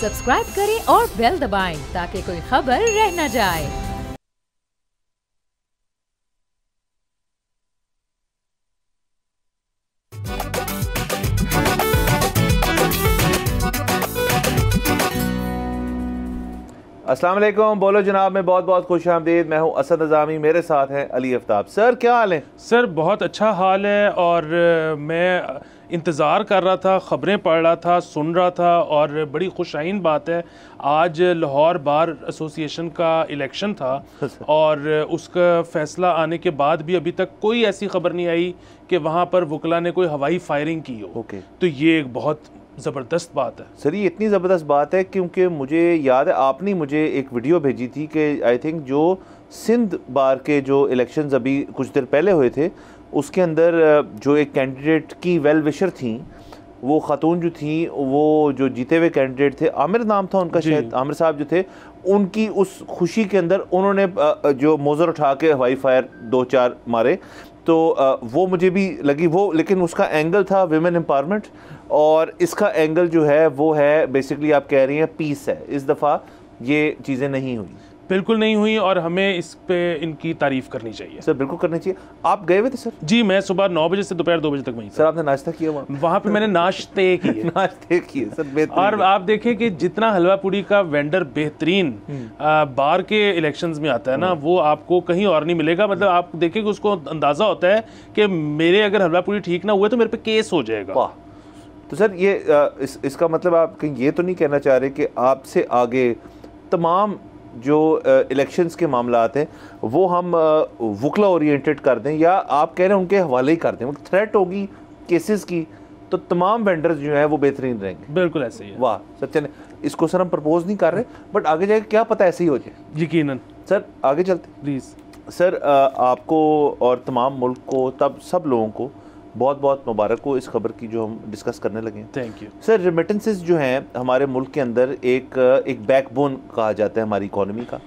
Subscribe करें और bell दबाएं ताकि कोई खबर रह न जाए। अस्सलाम वालेकुम, बोलो जनाब में बहुत बहुत खुश आमदीद। मैं हूँ असद नज़ामी, मेरे साथ हैं अली आफ्ताब। सर क्या हाल है? सर बहुत अच्छा हाल है और मैं इंतज़ार कर रहा था, ख़बरें पढ़ रहा था, सुन रहा था और बड़ी खुशाइन बात है आज लाहौर बार एसोसिएशन का इलेक्शन था और उसका फ़ैसला आने के बाद भी अभी तक कोई ऐसी ख़बर नहीं आई कि वहाँ पर वकला ने कोई हवाई फायरिंग की हो। तो ये एक बहुत ज़बरदस्त बात है। सर ये इतनी ज़बरदस्त बात है क्योंकि मुझे याद है आपने मुझे एक वीडियो भेजी थी कि आई थिंक जो सिंध बार के जो इलेक्शंस अभी कुछ देर पहले हुए थे उसके अंदर जो एक कैंडिडेट की वेल विशर थी, वो ख़ातून जो थी, वो जो जीते हुए कैंडिडेट थे, आमिर नाम था उनका, शायद आमिर साहब जो थे, उनकी उस खुशी के अंदर उन्होंने जो मोज़र उठा के हवाई फायर 2-4 मारे। तो वो मुझे भी लगी वो, लेकिन उसका एंगल था विमेन एम्पावरमेंट और इसका एंगल जो है वो है बेसिकली आप कह रही हैं पीस है। इस दफ़ा ये चीज़ें नहीं हुई, बिल्कुल नहीं हुई और हमें इस पे इनकी तारीफ़ करनी चाहिए। सर बिल्कुल करनी चाहिए। आप गए हुए थे सर? जी, मैं सुबह 9 बजे से दोपहर 2 बजे तक वहीं था। सर आपने नाश्ता किया वहाँ पे मैंने नाश्ते किए नाश्ते किए सर, और आप देखें कि जितना हलवा पूड़ी का वेंडर बेहतरीन बार के इलेक्शंस में आता है ना, वो आपको कहीं और नहीं मिलेगा। मतलब आप देखें कि उसको अंदाज़ा होता है कि मेरे अगर हलवा पूड़ी ठीक ना हुए तो मेरे पे केस हो जाएगा। वाह। तो सर ये इसका मतलब आप कहीं ये तो नहीं कहना चाह रहे कि आपसे आगे तमाम जो इलेक्शंस के मामलात हैं वो हम वकला ओरिएंटेड कर दें, या आप कह रहे हैं उनके हवाले ही कर दें? थ्रेट होगी केसेस की तो तमाम वेंडर्स जो हैं वो बेहतरीन रहेंगे। बिल्कुल ऐसे ही है। वाह सर, चलें इसको सर हम प्रपोज नहीं कर रहे, बट आगे जाके क्या पता ऐसे ही हो जाए। यकीनन सर आगे चलते प्लीज़। सर आपको और तमाम मुल्क को, तब सब लोगों को बहुत बहुत मुबारक हो इस खबर की जो हम डिस्कस करने लगे हैं। Thank you sir. रेमिटेंसेस जो हैं हमारे मुल्क के अंदर एक बैकबोन कहा जाता है हमारी इकॉनमी का।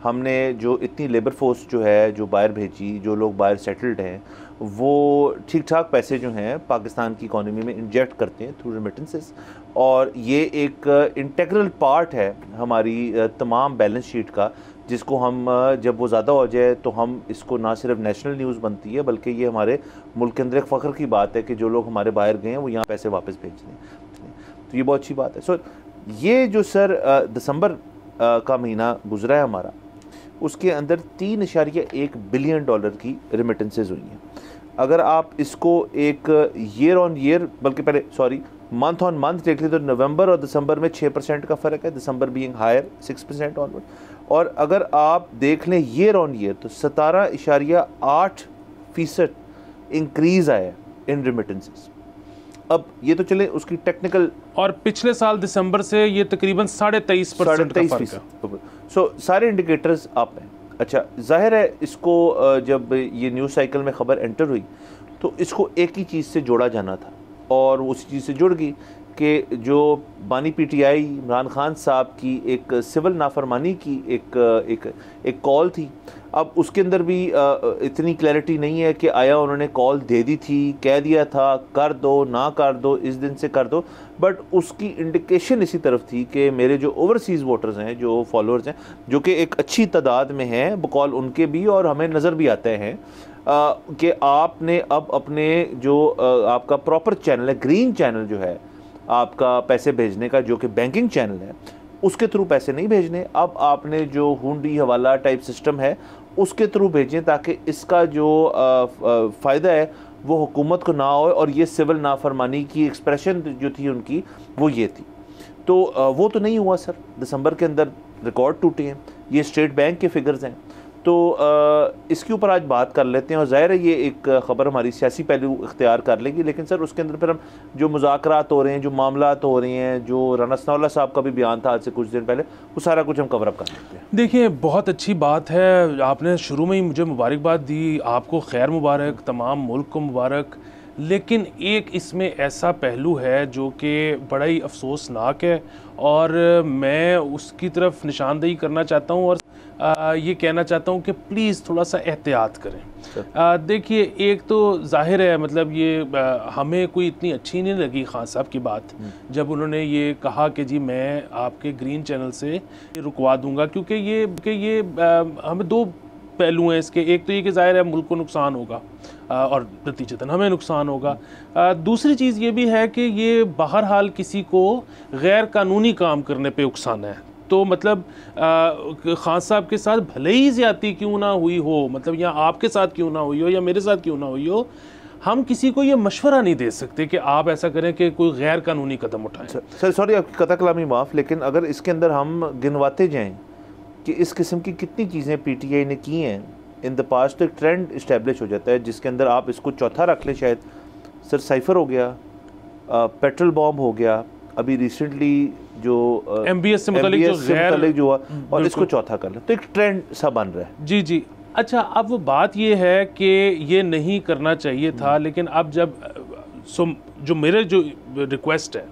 हमने जो इतनी लेबर फोर्स जो है जो बाहर भेजी, जो लोग बाहर सेटल्ड हैं, वो ठीक ठाक पैसे जो हैं पाकिस्तान की इकॉनमी में इंजेक्ट करते हैं थ्रू रेमिटेंसेस, और ये एक इंटेग्रल पार्ट है हमारी तमाम बैलेंस शीट का, जिसको हम जब वो ज़्यादा हो जाए तो हम इसको ना सिर्फ नेशनल न्यूज़ बनती है बल्कि ये हमारे मुल्क के अंदर एक फ़ख्र की बात है कि जो लोग हमारे बाहर गए हैं वो यहाँ पैसे वापस भेज दें। तो ये बहुत अच्छी बात है। सो ये जो सर दिसंबर का महीना गुजरा है हमारा, उसके अंदर 3.1 बिलियन डॉलर की रेमिटेंसेज हुई हैं। अगर आप इसको एक ईयर ऑन ईयर, बल्कि पहले सॉरी मंथ ऑन मंथ देख लें तो नवंबर और दिसंबर में 6% का फ़र्क है, दिसंबर बीइंग हायर 6% ऑनवर्ड। और अगर आप देख लें ईयर ऑन ईयर तो 17.8% इंक्रीज़ आया इन रेमिटेंसेस। अब ये तो चले उसकी टेक्निकल, और पिछले साल दिसंबर से ये तकरीबन 23.5% का फ़र्क है। सो सारे इंडिकेटर्स अप हैं। अच्छा, जाहिर है इसको जब ये न्यूज़ साइकिल में ख़बर एंटर हुई तो इसको एक ही चीज़ से जोड़ा जाना था, और उसी चीज़ से जुड़ गई कि जो बानी पीटीआई इमरान खान साहब की एक सिविल नाफरमानी की एक कॉल थी। अब उसके अंदर भी इतनी क्लैरिटी नहीं है कि आया उन्होंने कॉल दे दी थी, कह दिया था कर दो ना कर दो, इस दिन से कर दो, बट उसकी इंडिकेशन इसी तरफ थी कि मेरे जो ओवरसीज़ वोटर्स हैं, जो फॉलोअर्स हैं, जो कि एक अच्छी तादाद में हैं बकौल उनके भी, और हमें नज़र भी आते हैं कि आपने अब अपने जो आपका प्रॉपर चैनल है, ग्रीन चैनल जो है आपका पैसे भेजने का, जो कि बैंकिंग चैनल है, उसके थ्रू पैसे नहीं भेजने। अब आपने जो हुंडी हवाला टाइप सिस्टम है उसके थ्रू भेजें, ताकि इसका जो फ़ायदा है वो हुकूमत को ना हो, और ये सिविल नाफरमानी की एक्सप्रेशन जो थी उनकी वो ये थी। तो वो तो नहीं हुआ सर। दिसंबर के अंदर रिकॉर्ड टूटे हैं, ये स्टेट बैंक के फिगर्स हैं। तो इसके ऊपर आज बात कर लेते हैं, और ज़ाहिर है ये एक ख़बर हमारी सियासी पहलू इख्तियार कर लेगी, लेकिन सर उसके अंदर फिर हम जो मुज़ाकरात हो रहे हैं, जो मामलात हो रहे हैं, जो राना सनाउल्लाह साहब का भी बयान था आज से कुछ दिन पहले, वो सारा कुछ हम कवर अप कर लेते हैं। देखिए बहुत अच्छी बात है, आपने शुरू में ही मुझे मुबारकबाद दी, आपको खैर मुबारक, तमाम मुल्क को मुबारक। लेकिन एक इसमें ऐसा पहलू है जो कि बड़ा ही अफसोसनाक है और मैं उसकी तरफ निशानदेही करना चाहता हूँ और ये कहना चाहता हूँ कि प्लीज़ थोड़ा सा एहतियात करें। देखिए, एक तो जाहिर है मतलब ये हमें कोई इतनी अच्छी नहीं लगी खान साहब की बात जब उन्होंने ये कहा कि जी मैं आपके ग्रीन चैनल से रुकवा दूंगा, क्योंकि ये हमें दो पहलू हैं इसके। एक तो ये कि जाहिर है मुल्क को नुकसान होगा और नतीजतन हमें नुकसान होगा। दूसरी चीज़ ये भी है कि ये बहरहाल किसी को गैर कानूनी काम करने पे उकसाना है। तो मतलब खान साहब के साथ भले ही ज़्यादती क्यों ना हुई हो, मतलब या आपके साथ क्यों ना हुई हो या मेरे साथ क्यों ना हुई हो, हम किसी को ये मशवरा नहीं दे सकते कि आप ऐसा करें कि कोई गैर कानूनी कदम उठाएं। सर सॉरी आपकी कता कलामी माफ़, लेकिन अगर इसके अंदर हम गिनवाते जाएं कि इस किस्म की कितनी चीज़ें पीटीआई ने की हैं इन द पास्ट, तो एक ट्रेंड इस्टेब्लिश हो जाता है जिसके अंदर आप इसको चौथा रख लें शायद। सर साइफर हो गया, पेट्रोल बॉम्ब हो गया, अभी रिसेंटली जो MBS से मुतालिक जो हुआ, और इसको चौथा कर लें, तो एक ट्रेंड सा बन रहा है। जी जी। अच्छा, अब वो बात ये है कि ये नहीं करना चाहिए था, लेकिन अब जब जो मेरे जो रिक्वेस्ट है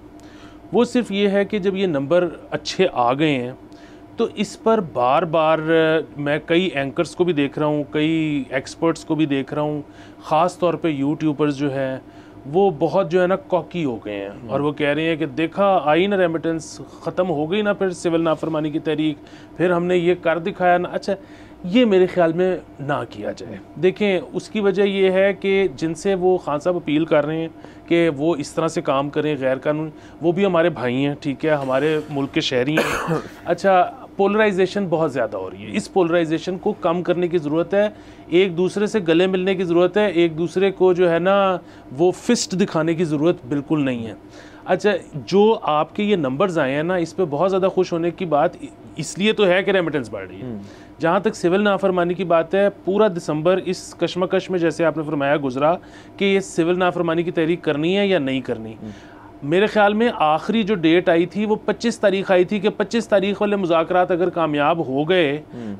वो सिर्फ ये है कि जब ये नंबर अच्छे आ गए हैं तो इस पर बार बार मैं कई एंकर्स को भी देख रहा हूँ, कई एक्सपर्ट्स को भी देख रहा हूँ, ख़ास तौर पे यूट्यूबर्स जो हैं वो बहुत जो है ना कॉकी हो गए हैं और वो कह रहे हैं कि देखा आई ना रेमिटेंस, ख़त्म हो गई ना फिर सिविल नाफरमानी की तहरीक, फिर हमने ये कर दिखाया ना। अच्छा, ये मेरे ख्याल में ना किया जाए। देखें, उसकी वजह ये है कि जिनसे वो खान साहब अपील कर रहे हैं कि वो इस तरह से काम करें गैर कानूनी, वो भी हमारे भाई हैं, ठीक है, हमारे मुल्क के शहरी हैं। अच्छा, पोलराइजेशन बहुत ज़्यादा हो रही है, इस पोलराइजेशन को कम करने की ज़रूरत है, एक दूसरे से गले मिलने की ज़रूरत है, एक दूसरे को जो है ना वो फिस्ट दिखाने की ज़रूरत बिल्कुल नहीं है। अच्छा, जो आपके ये नंबर्स आए हैं ना, इस पे बहुत ज़्यादा खुश होने की बात इसलिए तो है कि रेमिटेंस बढ़ रही है। जहाँ तक सिविल नाफरमानी की बात है, पूरा दिसंबर इस कश्मकश में, जैसे आपने फरमाया, गुजरा कि ये सिविल नाफरमानी की तहरीक करनी है या नहीं करनी। मेरे ख्याल में आखिरी जो डेट आई थी वो 25 तारीख आई थी कि 25 तारीख वाले मुज़ाकरात अगर कामयाब हो गए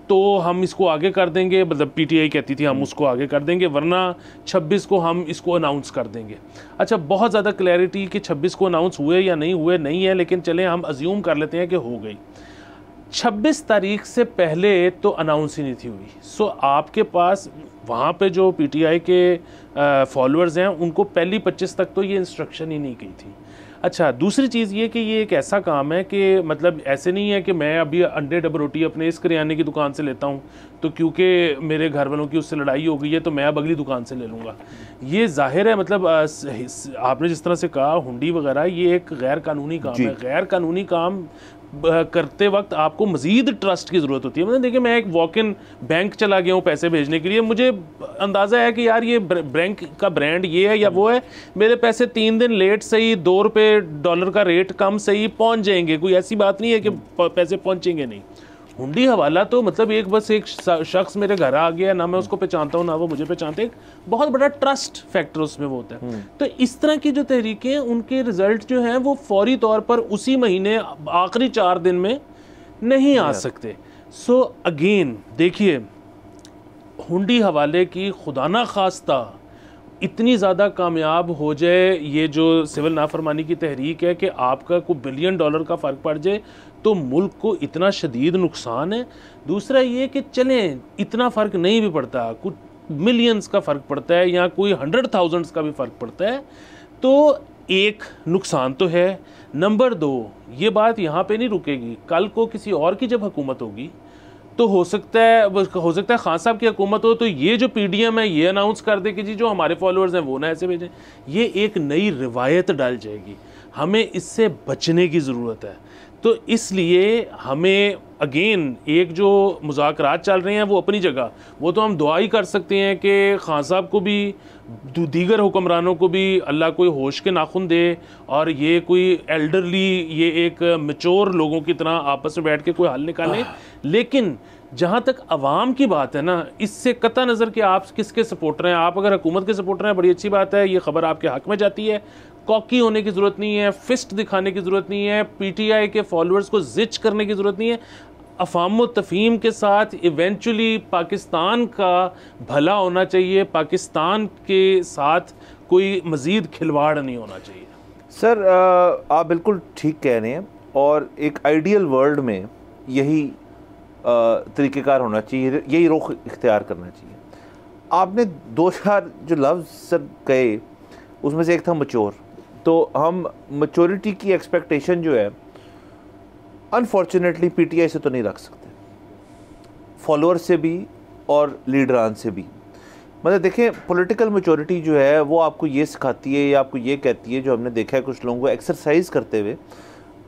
तो हम इसको आगे कर देंगे, मतलब पीटीआई कहती थी हम उसको आगे कर देंगे, वरना 26 को हम इसको अनाउंस कर देंगे। अच्छा, बहुत ज़्यादा क्लैरिटी कि 26 को अनाउंस हुए या नहीं हुए नहीं है, लेकिन चलें हम अज्यूम कर लेते हैं कि हो गई। 26 तारीख से पहले तो अनाउंस ही नहीं थी हुई। सो आपके पास वहाँ पे जो पीटीआई के फॉलोअर्स हैं उनको पहली 25 तक तो ये इंस्ट्रक्शन ही नहीं गई थी। अच्छा, दूसरी चीज़ ये कि ये एक ऐसा काम है कि मतलब ऐसे नहीं है कि मैं अभी अंडे डब रोटी अपने इस करियाने की दुकान से लेता हूँ तो क्योंकि मेरे घर वालों की उससे लड़ाई हो गई है तो मैं अब अगली दुकान से ले लूँगा। ये जाहिर है, मतलब आपने जिस तरह से कहा हुंडी वगैरह, ये एक गैर कानूनी काम है। गैर कानूनी काम करते वक्त आपको मज़ीद ट्रस्ट की ज़रूरत होती है। मतलब देखिए, मैं एक वॉक इन बैंक चला गया हूँ पैसे भेजने के लिए, मुझे अंदाज़ा है कि यार ये बैंक का ब्रांड ये है या वो है, मेरे पैसे 3 दिन लेट सही, $2 का रेट कम सही पहुँच जाएंगे। कोई ऐसी बात नहीं है कि पैसे पहुँचेंगे नहीं। हुंडी हवाला तो मतलब एक शख्स मेरे घर आ गया, ना मैं उसको पहचानता हूँ ना वो मुझे पहचानते, एक बहुत बड़ा ट्रस्ट फैक्टर उसमें वो होता है। तो इस तरह की जो तहरीकें, उनके रिजल्ट जो हैं वो फौरी तौर पर उसी महीने आखिरी 4 दिन में नहीं आ सकते। सो अगेन देखिए, हुंडी हवाले की खुदा ना खास्ता इतनी ज़्यादा कामयाब हो जाए ये जो सिविल नाफरमानी की तहरीक है कि आपका कोई $1 बिलियन का फ़र्क पड़ जाए तो मुल्क को इतना शदीद नुकसान है। दूसरा ये कि चलें इतना फ़र्क नहीं भी पड़ता, कुछ मिलियंस का फ़र्क पड़ता है या कोई 100,000 का भी फ़र्क पड़ता है, तो एक नुकसान तो है। नंबर 2, ये बात यहाँ पे नहीं रुकेगी, कल को किसी और की जब हुकूमत होगी तो हो सकता है खान साहब की हुकूमत हो तो ये जो पीडीएम है ये अनाउंस कर दे कि जी जो हमारे फॉलोअर्स हैं वो ना ऐसे भेजें। ये एक नई रिवायत डाल जाएगी, हमें इससे बचने की ज़रूरत है। तो इसलिए हमें अगेन एक जो मुज़ाकरात चल रहे हैं वो अपनी जगह, वो तो हम दुआ ही कर सकते हैं कि खान साहब को भी दीगर हुक्मरानों को भी अल्लाह कोई होश के नाखुन दे और ये कोई एल्डरली, ये एक मैच्योर लोगों की तरह आपस में बैठ के कोई हल निकालें। लेकिन जहाँ तक अवाम की बात है ना, इससे कता नज़र कि आप किसके सपोर्टर हैं, आप अगर हुकूमत के सपोर्टर हैं बड़ी अच्छी बात है, ये ख़बर आपके हक़ में जाती है। कॉकी होने की ज़रूरत नहीं है, फिस्ट दिखाने की ज़रूरत नहीं है, पीटीआई के फॉलोअर्स को जिच करने की ज़रूरत नहीं है। अफ़ाम तफ़हीम के साथ इवेंचुअली पाकिस्तान का भला होना चाहिए, पाकिस्तान के साथ कोई मज़ीद खिलवाड़ नहीं होना चाहिए। सर आप बिल्कुल ठीक कह रहे हैं, और एक आइडियल वर्ल्ड में यही तरीक़ेकार होना चाहिए, यही रुख इख्तियार करना चाहिए। आपने 2-4 जो लफ्ज़ सर कहे उसमें से एक था मैच्योर, तो हम मैच्योरिटी की एक्सपेक्टेशन जो है अनफॉर्चुनेटली पीटीआई से तो नहीं रख सकते, फॉलोअर से भी और लीडरान से भी। मतलब देखें, पॉलिटिकल मैच्योरिटी जो है वो आपको ये सिखाती है या आपको ये कहती है, जो हमने देखा है कुछ लोगों को एक्सरसाइज करते हुए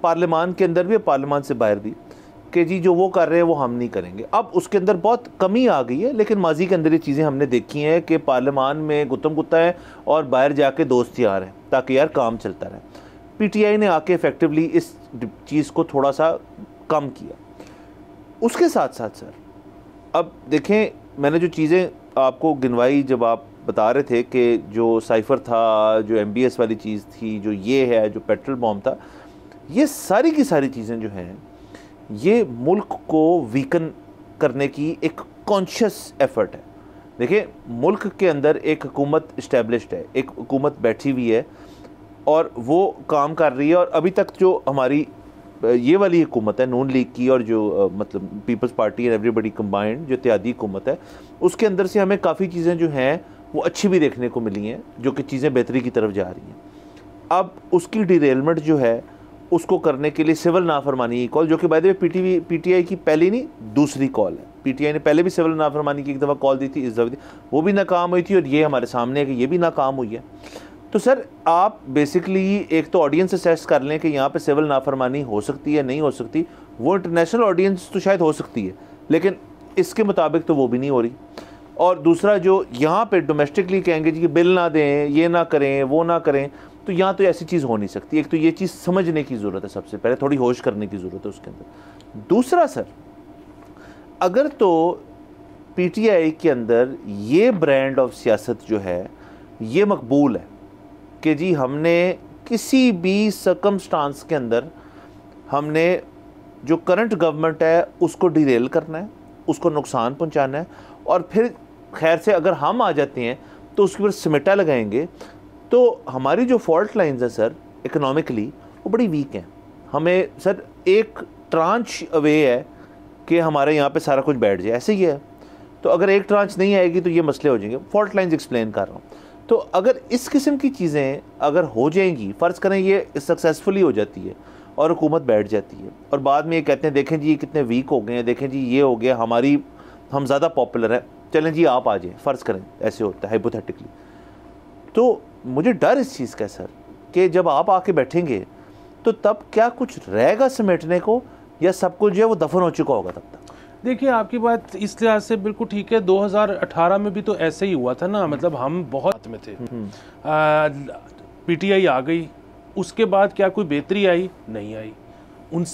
पार्लियामान के अंदर भी और पार्लियामान से बाहर भी, कि जी जो वो कर रहे हैं वो हम नहीं करेंगे। अब उसके अंदर बहुत कमी आ गई है, लेकिन माजी के अंदर ये चीज़ें हमने देखी हैं कि पार्लियामान में गुत्तम गुत्ता है और बाहर जाके दोस्त यार हैं, ताकि यार काम चलता रहे। पीटीआई ने आके इफेक्टिवली इस चीज़ को थोड़ा सा कम किया। उसके साथ साथ सर अब देखें, मैंने जो चीज़ें आपको गिनवाई, जब आप बता रहे थे कि जो साइफ़र था, जो MBS वाली चीज़ थी, जो ये है, जो पेट्रोल बॉम्ब था, ये सारी की सारी चीज़ें जो हैं ये मुल्क को वीकन करने की एक कॉन्शियस एफर्ट है। देखिए, मुल्क के अंदर एक हुकूमत इस्टेब्लिश्ड है, एक हुकूमत बैठी हुई है और वो काम कर रही है। और अभी तक जो हमारी ये वाली हुकूमत है नून लीग की, और जो मतलब Peoples Party and everybody combined जो इत्तेहादी हुकूमत है, उसके अंदर से हमें काफ़ी चीज़ें जो हैं वो अच्छी भी देखने को मिली हैं, जो कि चीज़ें बेहतरी की तरफ जा रही हैं। अब उसकी डिरेलमेंट जो है उसको करने के लिए सिविल नाफरमानी की कॉल, जो कि बाय द वे पीटीआई की पहली नहीं दूसरी कॉल है। पीटीआई ने पहले भी सिविल नाफरमानी की एक दफ़ा कॉल दी थी, इस दफ़ा वो भी नाकाम हुई थी, और ये हमारे सामने है कि ये भी नाकाम हुई है। तो सर आप बेसिकली एक तो ऑडियंस असेस कर लें कि यहाँ पे सिविल नाफरमानी हो सकती है नहीं हो सकती। वो इंटरनेशनल ऑडियंस तो शायद हो सकती है, लेकिन इसके मुताबिक तो वो भी नहीं हो रही। और दूसरा, जो यहाँ पे डोमेस्टिकली कहेंगे जी कि बिल ना दें, ये ना करें, वो ना करें, तो यहाँ तो ऐसी चीज़ हो नहीं सकती। एक तो ये चीज़ समझने की ज़रूरत है, सबसे पहले थोड़ी होश करने की ज़रूरत है उसके अंदर। दूसरा सर, अगर तो पीटीआई के अंदर ये ब्रांड ऑफ सियासत जो है ये मकबूल है कि जी हमने किसी भी सर्कमस्टांस के अंदर हमने जो करंट गवर्नमेंट है उसको डिरेल करना है, उसको नुकसान पहुंचाना है, और फिर खैर से अगर हम आ जाते हैं तो उसके ऊपर समेटा लगाएंगे, तो हमारी जो फॉल्ट लाइंस है सर इकोनॉमिकली वो बड़ी वीक हैं। हमें सर एक ट्रांच अवे है कि हमारे यहाँ पे सारा कुछ बैठ जाए, ऐसे ही है। तो अगर एक ट्रांच नहीं आएगी तो ये मसले हो जाएंगे। फॉल्ट लाइंस एक्सप्लेन कर रहा हूँ। तो अगर इस किस्म की चीज़ें अगर हो जाएंगी, फ़र्ज़ करें ये सक्सेसफुली हो जाती है और हुकूमत बैठ जाती है, और बाद में ये कहते हैं देखें जी ये कितने वीक हो गए हैं, देखें जी ये हो गया, हम ज़्यादा पॉपुलर हैं, चलें जी आप आ जाएँ, फ़र्ज़ करें ऐसे होता है हाइपोथेटिकली। तो मुझे डर इस चीज़ का सर कि जब आप आके बैठेंगे तो तब क्या कुछ रहेगा समेटने को, या सब कुछ जो है वो दफन हो चुका होगा तब तक? देखिए, आपकी बात इस लिहाज से बिल्कुल ठीक है। 2018 में भी तो ऐसे ही हुआ था ना, मतलब हम बहुत में थे, पीटीआई आ गई, उसके बाद क्या कोई बेहतरी आई? नहीं आई।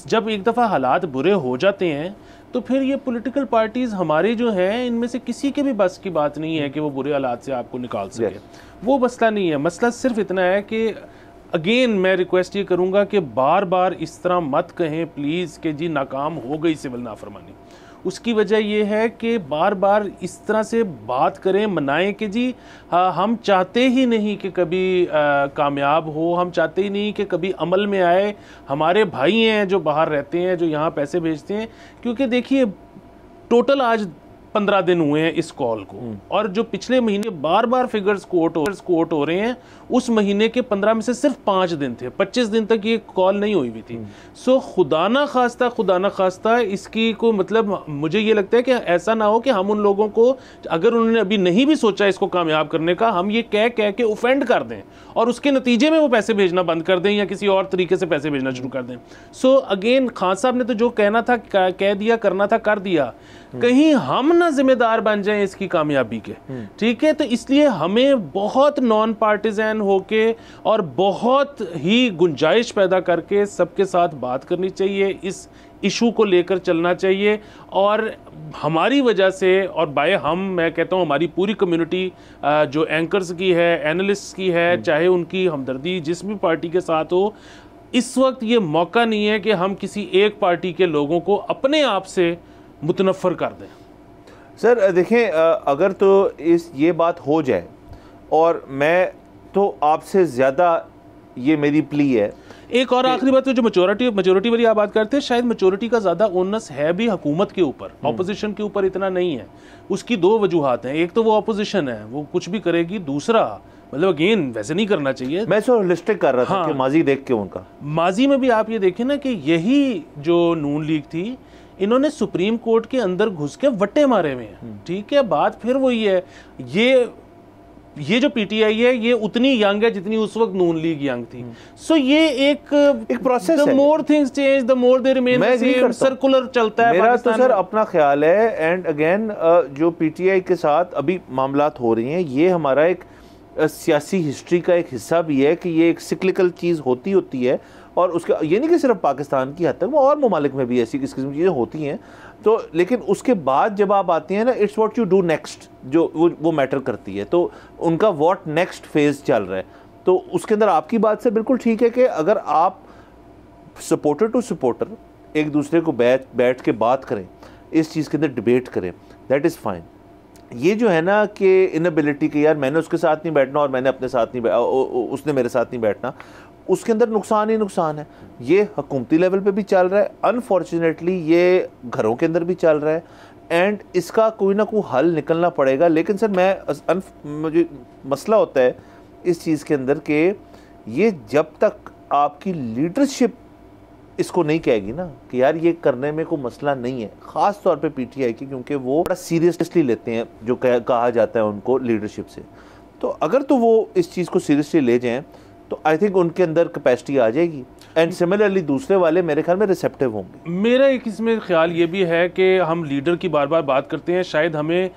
जब एक दफ़ा हालात बुरे हो जाते हैं तो फिर ये पॉलिटिकल पार्टीज़ हमारे जो हैं इनमें से किसी के भी बस की बात नहीं है कि वो बुरे हालात से आपको निकाल सके। वो मसला नहीं है। मसला सिर्फ इतना है कि अगेन मैं रिक्वेस्ट ये करूँगा कि बार बार इस तरह मत कहें प्लीज़ कि जी नाकाम हो गई सिविल नाफरमानी। उसकी वजह यह है कि बार बार इस तरह से बात करें, मनाएं कि जी हम चाहते ही नहीं कि कभी कामयाब हो, हम चाहते ही नहीं कि कभी अमल में आए। हमारे भाई हैं जो बाहर रहते हैं, जो यहाँ पैसे भेजते हैं, क्योंकि देखिए टोटल आज 15 दिन हुए हैं इस कॉल को, और जो पिछले महीने बार बार फिगर्स कोट हो रहे हैं, उस महीने के 15 में से सिर्फ 5 दिन थे, 25 दिन तक ये कॉल नहीं हुई थी। सो खुदा ना खास्ता इसकी को मतलब मुझे ये लगता है कि ऐसा ना हो कि हम उन लोगों को, अगर उन्होंने अभी नहीं भी सोचा इसको कामयाब करने का, हम ये कह के ऑफेंड कर दें और उसके नतीजे में वो पैसे भेजना बंद कर दें या किसी और तरीके से पैसे भेजना शुरू कर दें। सो अगेन खान साहब ने तो जो कहना था कह दिया, करना था कर दिया। कहीं हम ना जिम्मेदार बन जाएं इसकी कामयाबी के, ठीक है? तो इसलिए हमें बहुत नॉन पार्टिजन होके और बहुत ही गुंजाइश पैदा करके सबके साथ बात करनी चाहिए, इस इशू को लेकर चलना चाहिए। और हमारी वजह से, और बाय हम मैं कहता हूँ हमारी पूरी कम्युनिटी जो एंकर्स की है, एनालिस्ट्स की है, चाहे उनकी हमदर्दी जिस भी पार्टी के साथ हो, इस वक्त ये मौका नहीं है कि हम किसी एक पार्टी के लोगों को अपने आप से मुतनफ़र कर दें। सर देखें, अगर तो ये बात हो जाए, और मैं तो आपसे ज़्यादा ये मेरी प्ली है। एक और आखिरी बात, जो मेजोरिटी वाली आप बात करते हैं, शायद मेजोरिटी का ज़्यादा ओनस है भी हुकूमत के ऊपर, ऑपोजिशन के ऊपर इतना नहीं है। उसकी दो वजूहात हैं, एक तो वो ऑपोजिशन है, वो कुछ भी करेगी, दूसरा मतलब अगेन वैसे नहीं करना चाहिए। मैं सो होलिस्टिक कर रहा था कि माजी देख के उनका, माजी में भी आप ये देखें ना कि यही जो नून लीग थी, इन्होंने सुप्रीम कोर्ट के अंदर घुस के वट्टे मारे हुए हैं। ठीक है, बात फिर वही है, ये जो पीटीआई है ये उतनी यंग है जितनी उस वक्त नून लीग यंग थी। सो ये एक प्रोसेस है। The more things change the more they remain the same, circular चलता है। मेरा तो सर अपना ख्याल है, एंड अगेन जो पीटीआई के साथ अभी मामलात हो रही हैं, ये हमारा एक सियासी हिस्ट्री का एक हिस्सा भी है कि ये एक सिक्लिकल चीज़ होती है। और उसका ये नहीं कि सिर्फ पाकिस्तान की हद तक, वो और ममालिक में भी ऐसी किस्म की चीज़ें होती हैं। तो लेकिन उसके बाद जब आप आती हैं ना, it's what you do next, जो वो मैटर करती है। तो उनका व्हाट नेक्स्ट फेज चल रहा है, तो उसके अंदर आपकी बात से बिल्कुल ठीक है कि अगर आप सपोर्टर टू सपोर्टर एक दूसरे को बैठ के बात करें, इस चीज़ के अंदर डिबेट करें, दैट इज़ फाइन। ये जो है ना कि इनएबिलिटी कि यार मैंने उसके साथ नहीं बैठना और मैंने अपने साथ नहीं उसने मेरे साथ नहीं बैठना, उसके अंदर नुकसान ही नुकसान है। ये हुकूमती लेवल पे भी चल रहा है, अनफॉर्चुनेटली ये घरों के अंदर भी चल रहा है, एंड इसका कोई ना कोई हल निकलना पड़ेगा। लेकिन सर मुझे मसला होता है इस चीज़ के अंदर कि ये जब तक आपकी लीडरशिप इसको नहीं कहेगी ना कि यार ये करने में कोई मसला नहीं है, ख़ास तौर पे पीटीआई की, क्योंकि वो बड़ा सीरियसली लेते हैं जो कहा जाता है उनको लीडरशिप से। तो अगर तो वो इस चीज़ को सीरियसली ले जाएं तो आई थिंक उनके अंदर कैपेसिटी आ जाएगी, एंड सिमिलरली दूसरे वाले मेरे ख्याल में रिसेप्टिव होंगे। मेरा एक इसमें ख्याल ये भी है कि हम लीडर की बार बार बात करते हैं, शायद हमें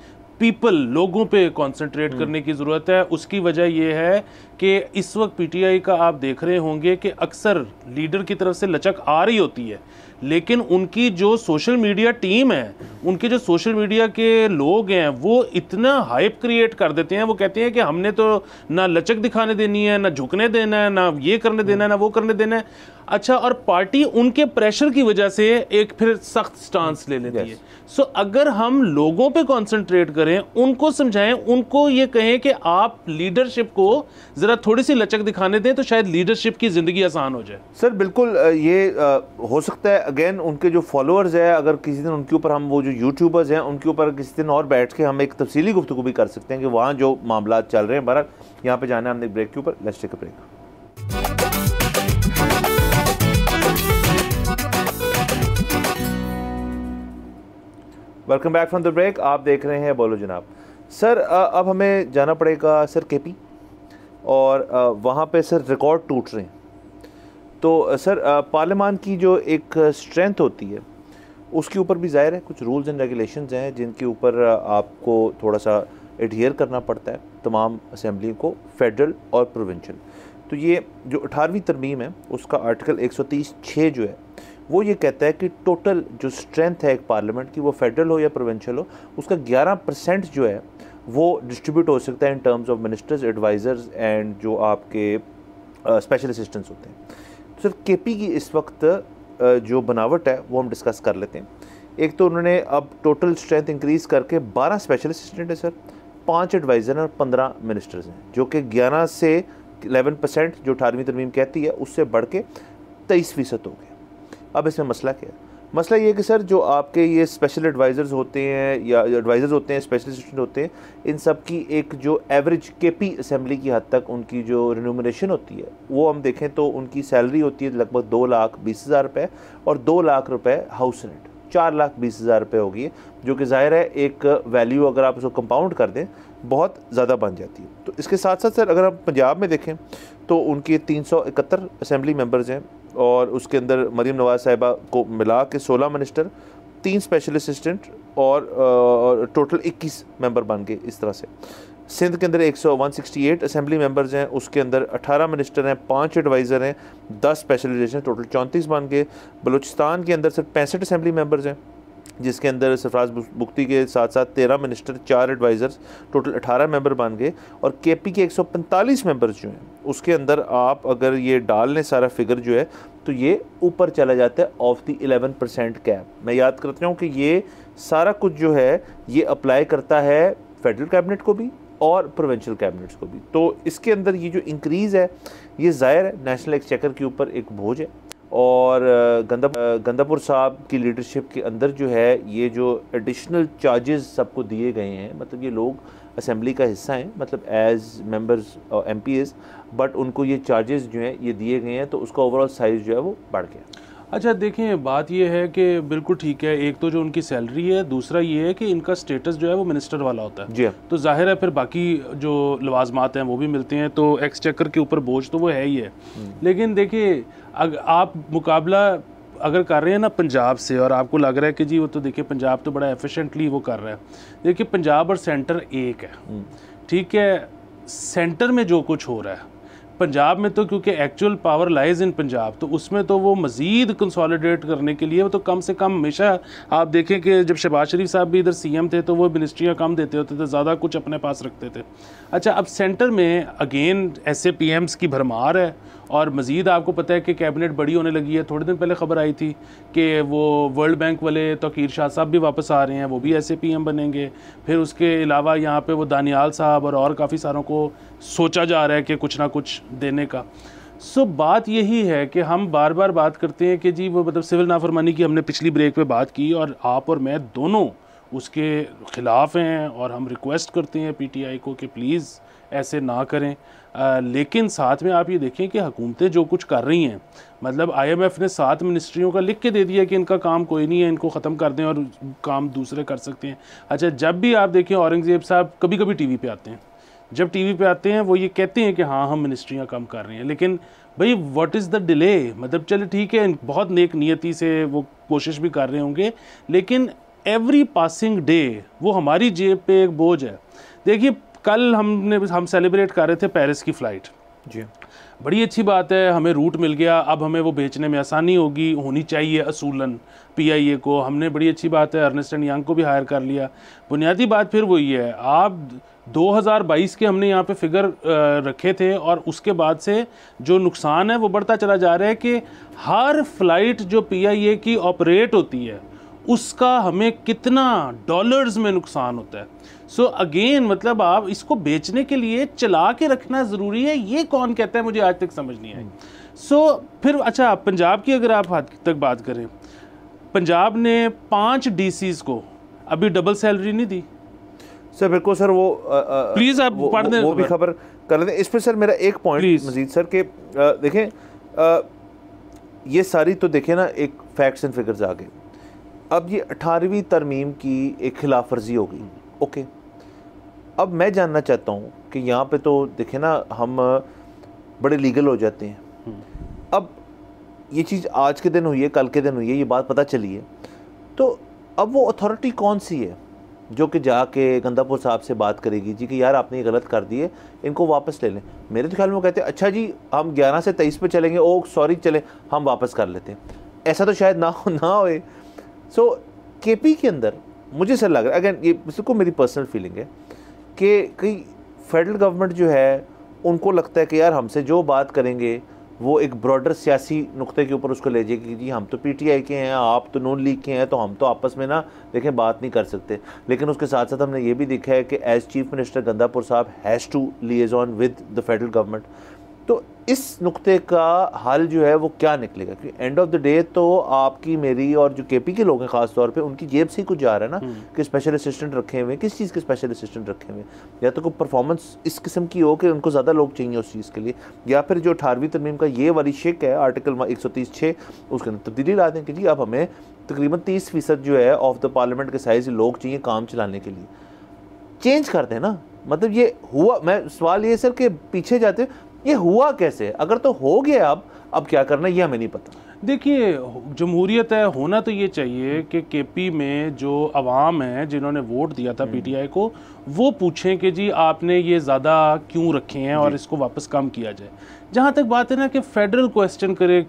लोगों पे कंसंट्रेट करने की ज़रूरत है। उसकी वजह यह है कि इस वक्त पीटीआई का आप देख रहे होंगे कि अक्सर लीडर की तरफ से लचक आ रही होती है, लेकिन उनकी जो सोशल मीडिया टीम है, उनके जो सोशल मीडिया के लोग हैं, वो इतना हाइप क्रिएट कर देते हैं। वो कहते हैं कि हमने तो ना लचक दिखाने देनी है, ना झुकने देना है, ना ये करने देना है, ना वो करने देना है। अच्छा, और पार्टी उनके प्रेशर की वजह से एक फिर सख्त स्टांस ले लेती है। सो अगर हम लोगों पे कंसंट्रेट करें, उनको समझाएं, उनको ये कहें कि आप लीडरशिप को ज़रा थोड़ी सी लचक दिखाने दें, तो शायद लीडरशिप की ज़िंदगी आसान हो जाए। सर बिल्कुल ये हो सकता है। अगेन उनके जो फॉलोअर्स हैं, अगर किसी दिन उनके ऊपर हम, वो जो यूट्यूबर्स हैं, उनके ऊपर किसी दिन और बैठ के हम एक तफसीली गुफ्तगू भी कर सकते हैं कि वहाँ जो मामला चल रहे हैं। बहरहाल यहाँ पे जाना है हमने ब्रेक के ऊपर। Let's take a break. Welcome back from the break. आप देख रहे हैं बोलो जनाब। सर अब हमें जाना पड़ेगा सर केपी, और वहाँ पे सर रिकॉर्ड टूट रहे हैं। तो सर पार्लियामान की जो एक स्ट्रेंथ होती है उसके ऊपर भी ज़ाहिर है कुछ रूल्स एंड रेगुलेशंस हैं जिनके ऊपर आपको थोड़ा सा एडहियर करना पड़ता है तमाम असेंबली को, फेडरल और प्रोविंशियल। तो ये जो 18वीं तरमीम है उसका आर्टिकल 130(6) जो है वो ये कहता है कि टोटल जो स्ट्रेंथ है एक पार्लियामेंट की, वो फेडरल हो या प्रोविंशियल हो, उसका 11% जो है वो डिस्ट्रीब्यूट हो सकता है in terms of ministers, advisers and जो आपके स्पेशल असिस्टेंट्स होते हैं। तो सर केपी की इस वक्त जो बनावट है वो हम डिस्कस कर लेते हैं। एक तो उन्होंने अब टोटल स्ट्रेंथ इंक्रीज़ करके 12 स्पेशल असिस्टेंट है सर, 5 एडवाइज़र हैं और 15 मिनिस्टर्स हैं, जो कि 11 से 11% जो 18वीं तरमीम कहती है उससे बढ़ के 23% हो गए। अब इसमें मसला क्या है? मसला ये है कि सर जो आपके ये स्पेशल एडवाइज़र्स होते हैं या एडवाइज़र्स होते हैं, स्पेशल असिस्टेंट होते हैं, इन सब की एक जो एवरेज केपी असेंबली की हद तक उनकी जो रिन्यूमरेशन होती है वो हम देखें तो उनकी सैलरी होती है लगभग 2,20,000 रुपये, और 2 लाख रुपये हाउस रेंट, 4,20,000 रुपये होगी, जो कि ज़ाहिर है एक वैल्यू अगर आप उसको कंपाउंड कर दें बहुत ज़्यादा बन जाती है। तो इसके साथ साथ सर अगर हम पंजाब में देखें तो उनके 371 असेंबली मेंबर्स हैं, और उसके अंदर मरीम नवाज़ साहिबा को मिला के 16 मिनिस्टर, 3 स्पेशल असिस्टेंट और टोटल 21 मेंबर बन गए। इस तरह से सिंध के अंदर 168 असेंबली मेंबर्स हैं, उसके अंदर 18 मिनिस्टर हैं, 5 एडवाइज़र हैं, 10 स्पेशल असिस्टेंट, टोटल 34 बन गए। बलूचिस्तान के अंदर सिर्फ 65 असेंबली मेंबर्स हैं, जिसके अंदर सरफराज बुख्ती के साथ साथ 13 मिनिस्टर, 4 एडवाइज़र्स, टोटल 18 मेंबर बन गए। और केपी के 145 मेंबर्स जो हैं उसके अंदर आप अगर ये डाल लें सारा फिगर जो है तो ये ऊपर चला जाता है ऑफ द 11% कैप। मैं याद करता हूँ कि ये सारा कुछ जो है ये अप्लाई करता है फेडरल कैबिनेट को भी और प्रोविंशियल कैबिनेट्स को भी। तो इसके अंदर ये जो इंक्रीज़ है ये ज़ाहिर है नेशनल एक्सचेकर के ऊपर एक बोझ है, और गंदापुर साहब की लीडरशिप के अंदर जो है ये जो एडिशनल चार्जेस सबको दिए गए हैं, मतलब ये लोग असेंबली का हिस्सा हैं, मतलब एज मेंबर्स और MPs, बट उनको ये चार्जेस जो हैं ये दिए गए हैं, तो उसका ओवरऑल साइज़ जो है वो बढ़ गया। अच्छा देखें, बात ये है कि बिल्कुल ठीक है, एक तो जो उनकी सैलरी है, दूसरा ये है कि इनका स्टेटस जो है वो मिनिस्टर वाला होता है जी, तो जाहिर है फिर बाकी जो लवाजमात हैं वो भी मिलते हैं, तो एक्सचेकर के ऊपर बोझ तो वो है ही है। लेकिन देखिए अगर आप मुकाबला अगर कर रहे हैं ना पंजाब से, और आपको लग रहा है कि जी वो तो देखिए पंजाब तो बड़ा एफिशिएंटली वो कर रहा है, देखिए पंजाब और सेंटर एक है, ठीक है, सेंटर में जो कुछ हो रहा है पंजाब में तो क्योंकि actual power lies in Punjab, तो उसमें तो वो मज़ीद कंसोलिडेट करने के लिए वो तो कम से कम हमेशा आप देखें कि जब शहबाज शरीफ साहब भी इधर CM थे तो वो मिनिस्ट्रियाँ कम देते होते थे, ज़्यादा कुछ अपने पास रखते थे। अच्छा अब सेंटर में अगेन ऐसे PMs की भरमार है, और मज़ीद आपको पता है कि कैबिनेट बड़ी होने लगी है। थोड़े दिन पहले खबर आई थी कि वो वर्ल्ड बैंक वाले तौकीर शाह साहब भी वापस आ रहे हैं, वो भी ऐसे PM बनेंगे। फिर उसके अलावा यहाँ पे वो दानियाल साहब और काफ़ी सारों को सोचा जा रहा है कि कुछ ना कुछ देने का। सो बात यही है कि हम बार बार बात करते हैं कि जी वो मतलब सिविल नाफरमानी की हमने पिछली ब्रेक पे बात की, और आप और मैं दोनों उसके ख़िलाफ़ हैं, और हम रिक्वेस्ट करते हैं PTI को कि प्लीज़ ऐसे ना करें। लेकिन साथ में आप ये देखें कि हुकूमतें जो कुछ कर रही हैं, मतलब IMF ने 7 मिनिस्ट्रियों का लिख के दे दिया कि इनका काम कोई नहीं है, इनको ख़त्म कर दें और काम दूसरे कर सकते हैं। अच्छा जब भी आप देखें औरंगज़ेब साहब कभी कभी TV पे आते हैं, जब TV पे आते हैं वो ये कहते हैं कि हाँ हम मिनिस्ट्रियाँ कम कर रहे हैं, लेकिन भाई व्हाट इज़ द डिले, मतलब चलो ठीक है बहुत नेक नियति से वो कोशिश भी कर रहे होंगे, लेकिन एवरी पासिंग डे वो हमारी जेब पे एक बोझ है। देखिए कल हम सेलिब्रेट कर रहे थे पेरिस की फ़्लाइट, जी बड़ी अच्छी बात है, हमें रूट मिल गया, अब हमें वो बेचने में आसानी होनी चाहिए असूलन PIA को, हमने बड़ी अच्छी बात है अर्नेस्ट एंड यंग को भी हायर कर लिया। बुनियादी बात फिर वही है, आप 2022 के हमने यहाँ पे फिगर रखे थे, और उसके बाद से जो नुकसान है वो बढ़ता चला जा रहा है कि हर फ्लाइट जो PIA की ऑपरेट होती है उसका हमें कितना डॉलर्स में नुकसान होता है। सो अगेन मतलब आप इसको बेचने के लिए चला के रखना ज़रूरी है, ये कौन कहता है, मुझे आज तक समझ नहीं आई। सो फिर अच्छा पंजाब की अगर आप हद तक बात करें, पंजाब ने 5 DCs को अभी डबल सैलरी नहीं दी। सर बिल्कुल सर, वो प्लीज़ आप पढ़ दें, वो भी खबर कर लेते। इस पर सर मेरा एक पॉइंट मजीद सर के देखें, ये सारी तो देखें ना एक फैक्ट्स एंड फिगर्स आ गए। अब ये 18वीं तरमीम की एक खिलाफ वर्जी हो गई, ओके। अब मैं जानना चाहता हूँ कि यहाँ पे तो देखें ना हम बड़े लीगल हो जाते हैं। अब ये चीज़ आज के दिन हुई है, कल के दिन हुई है, ये बात पता चली है, तो अब वो अथॉरिटी कौन सी है जो कि जाके गंदापुर साहब से बात करेगी जी कि यार आपने ये गलत कर दिए, इनको वापस ले लें। मेरे तो ख्याल में वो कहते हैं अच्छा जी हम 11 से 23 पे चलेंगे, ओ सॉरी चले हम वापस कर लेते हैं। ऐसा तो शायद ना होए। सो KP के अंदर मुझे सर लग रहा है, अगेन ये बिल्कुल मेरी पर्सनल फीलिंग है कि कई फेडरल गवर्नमेंट जो है उनको लगता है कि यार हमसे जो बात करेंगे वो एक ब्रॉडर सियासी नुक्ते के ऊपर उसको ले जाएगी, जी हम तो PTI के हैं, आप तो नून लीग के हैं, तो हम तो आपस में ना देखें बात नहीं कर सकते। लेकिन उसके साथ साथ हमने ये भी देखा है कि एज चीफ मिनिस्टर गंदापुर साहब has to liaison with the federal government. तो इस नुक्ते का हल जो है वो क्या निकलेगा, क्योंकि एंड ऑफ द डे तो आपकी मेरी और जो KP के लोग हैं ख़ास तौर पे उनकी जेब से ही कुछ जा रहा है ना कि स्पेशल असिस्टेंट रखे हुए, किस चीज़ के स्पेशल असिस्टेंट रखे हुए, या तो कोई परफॉर्मेंस इस किस्म की हो कि उनको ज़्यादा लोग चाहिए उस चीज़ के लिए, या फिर जो 18वीं तरमीम का ये वाली शिक है आर्टिकल 130(6) उसके अंदर तब्दीली ला दें कि जी अब हमें तकरीबन 30% जो है ऑफ द पार्लियामेंट के साइज़ लोग चाहिए काम चलाने के लिए, चेंज कर दें ना। मतलब ये हुआ, मैं सवाल ये सर कि पीछे जाते ये हुआ कैसे, अगर तो हो गया अब क्या करना ये हमें नहीं पता। देखिए जमहूरियत है, होना तो ये चाहिए कि KP में जो अवाम है जिन्होंने वोट दिया था PTI को, वो पूछें कि जी आपने ये ज़्यादा क्यों रखे हैं और इसको वापस कम किया जाए। जहाँ तक बात है ना कि फेडरल क्वेश्चन करे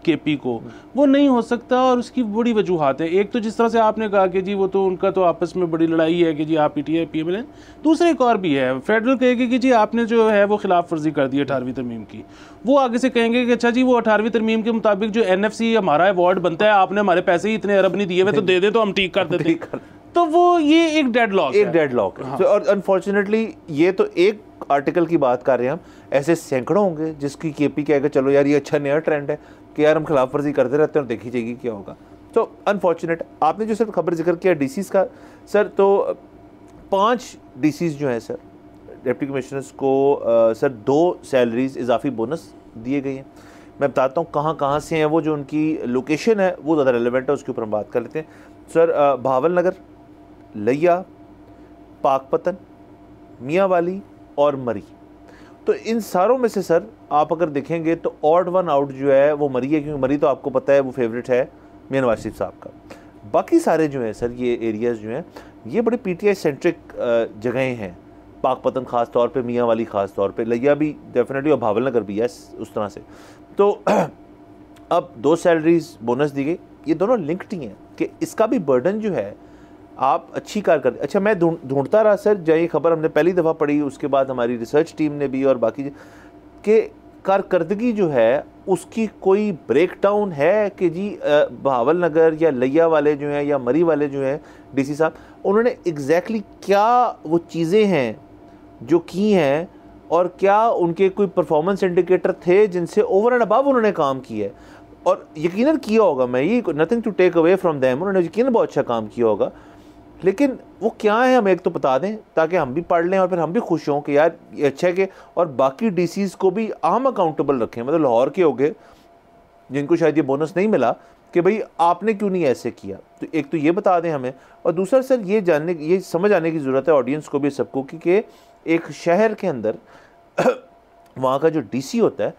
KP को, वो नहीं हो सकता, और उसकी बड़ी वजूहात है। एक तो जिस तरह से आपने कहा कि जी वो तो उनका तो आपस में बड़ी लड़ाई है कि जी आप PTI PML हैं, दूसरा एक और भी है, फेडरल कहेगी कि जी आपने जो है वो खिलाफ वर्जी कर दी 18वीं तरमीम की, वो आगे से कहेंगे कि अच्छा जी वो 18वीं तरमीम के मुताबिक जो NFC हमारा अवार्ड बनता है, आपने हमारे पैसे ही इतने अरब नहीं दिए हुए, तो दे दे तो हम ठीक कर देते। तो वो ये एक डेडलॉक है, एक डेडलॉक है। और अनफॉर्चुनेटली ये तो एक आर्टिकल की बात कर रहे हैं हम, ऐसे सैकड़ों होंगे जिसकी केपी कहेगा चलो यार ये अच्छा नया ट्रेंड है कि यार हम खिलाफ वर्जी करते रहते हैं और देखी जाएगी क्या होगा। तो अनफॉर्चुनेट। आपने जो सर खबर जिक्र किया डीसीज का सर, तो 5 डीसीज जो हैं सर डिप्टी कमिश्नर्स को सर 2 सैलरीज इजाफी बोनस दिए गए हैं। मैं बताता हूँ कहाँ कहाँ से हैं वो, जो उनकी लोकेशन है वो ज़्यादा रेलेवेंट है, उसके ऊपर हम बात कर लेते हैं सर। भावल नगर, लिया, पाकपतन, मियाँ वाली और मरी। तो इन सारों में से सर आप अगर देखेंगे तो ऑड वन आउट जो है वो मरी है, क्योंकि मरी तो आपको पता है वो फेवरेट है मियां नवाज शरीफ साहब का। बाकी सारे जो हैं सर ये एरियाज़ जो हैं ये बड़े पीटीआई सेंट्रिक जगहें हैं। पाकपतन ख़ास तौर पे, मियाँ वाली ख़ास तौर पे, लिया भी डेफिनेटली और भावल नगर भी है उस तरह से। तो अब 2 सैलरीज बोनस दी गई, ये दोनों लिंक्ड ही हैं कि इसका भी बर्डन जो है आप अच्छी कारकर्दगी। अच्छा मैं ढूंढता रहा सर, जब ये खबर हमने पहली दफ़ा पढ़ी उसके बाद हमारी रिसर्च टीम ने भी और बाकी कि कारकर्दगी जो है उसकी कोई ब्रेक डाउन है कि जी भावल नगर या लिया वाले जो हैं या मरी वाले जो हैं डीसी साहब, उन्होंने एग्जैक्टली क्या वो चीज़ें हैं जो की हैं और क्या उनके कोई परफॉर्मेंस इंडिकेटर थे जिनसे ओवर एंड अबव उन्होंने काम किया है। और यकीनन किया होगा, मैं ये nothing to take away from them, उन्होंने यकीनन बहुत अच्छा काम किया होगा, लेकिन वो क्या है हमें एक तो बता दें ताकि हम भी पढ़ लें और फिर हम भी खुश हों कि यार ये अच्छा है कि, और बाकी डीसीज़ को भी हम अकाउंटेबल रखें। मतलब लाहौर के हो गए जिनको शायद ये बोनस नहीं मिला कि भाई आपने क्यों नहीं ऐसे किया, तो एक तो ये बता दें हमें। और दूसरा सर ये समझ आने की ज़रूरत है ऑडियंस को भी सबको कि एक शहर के अंदर वहाँ का जो डीसी होता है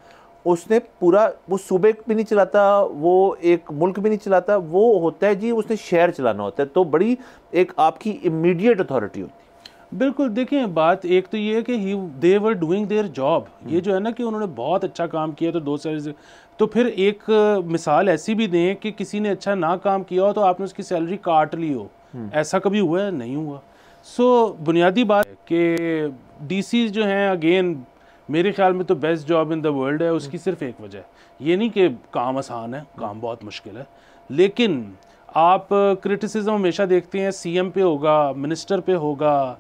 उसने पूरा वो सूबे भी नहीं चलाता, वो एक मुल्क भी नहीं चलाता, वो होता है जी उसने शहर चलाना होता है, तो बड़ी एक आपकी इमीडिएट अथॉरिटी होती है। बिल्कुल। देखें बात एक तो ये है कि दे वर डूइंग देयर जॉब, ये जो है ना कि उन्होंने बहुत अच्छा काम किया तो 2 सैलरी। तो फिर एक मिसाल ऐसी भी दें कि किसी ने अच्छा ना काम किया हो तो आपने उसकी सैलरी काट ली हो, ऐसा कभी हुआ है? नहीं हुआ। सो बुनियादी बात है कि डीसी जो हैं अगेन मेरे ख्याल में तो best job in the world है। उसकी सिर्फ एक वजह है, ये नहीं कि काम आसान है, काम बहुत मुश्किल है, लेकिन आप क्रिटिसिज्म हमेशा देखते हैं सीएम पे होगा, मिनिस्टर पे होगा,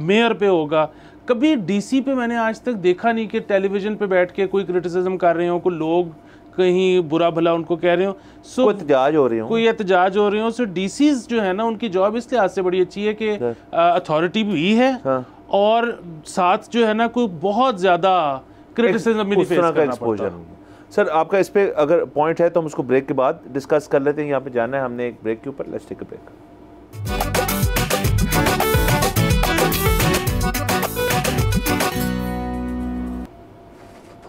मेयर पे होगा, कभी डीसी पे मैंने आज तक देखा नहीं कि टेलीविज़न पे बैठ के कोई क्रिटिसिज्म कर रहे हो, कोई लोग कहीं बुरा भला उनको कह रहे हो, सो कोई एहतजाज हो रही हो। सो डीसीज जो है ना उनकी जॉब इस लिहाज से बड़ी अच्छी है कि अथॉरिटी भी है और साथ जो है ना कोई बहुत ज़्यादा क्रिटिसिज्म भी नहीं फेस करना पड़ता। सर आपका इस पे अगर पॉइंट है तो हम उसको ब्रेक के बाद डिस्कस कर लेते हैं। यहाँ पे जाना है हमने एक ब्रेक के ऊपर, let's take a break.